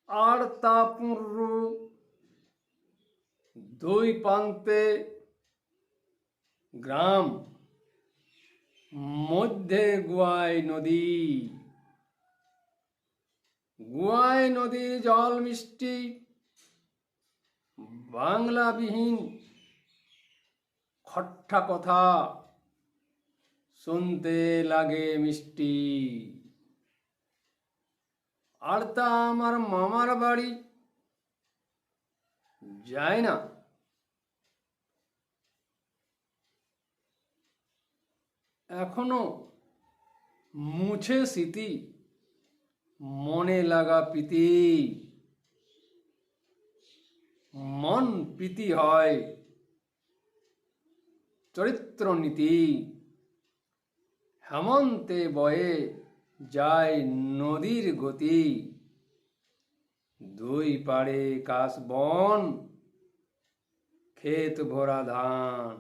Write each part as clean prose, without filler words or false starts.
আর তা পুরু দুই প্রান্তে গ্রাম, মধ্যে গুয়াই নদী। গুয়াই নদীর জল মিষ্টি, বাংলাবিহীন খট্টা কথা শুনতে লাগে মিষ্টি। আর তা আমার মামার বাড়ি যায় না, এখনো মুছে স্মৃতি, মনে লাগা প্রীতি। মন প্রীতি হয় চরিত্র নীতি। হেমন্তে বয়ে যায় নদীর গতি, দুই পাড়ে কাশ বন, ক্ষেত ভরা ধান।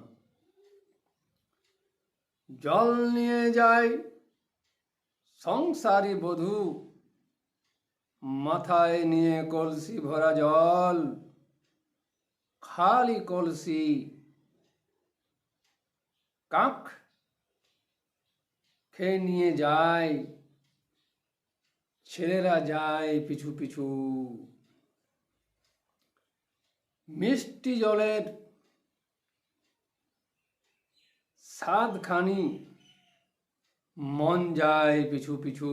জল নিয়ে যায় সংসারী বধূ, মাথায় নিয়ে কলসি ভরা জল, খালি কলসি কাক খেয়ে নিয়ে যায়, ছেলেরা যায় পিছু পিছু। মিষ্টি জলের স্বাদখানি মন যায় পিছু পিছু।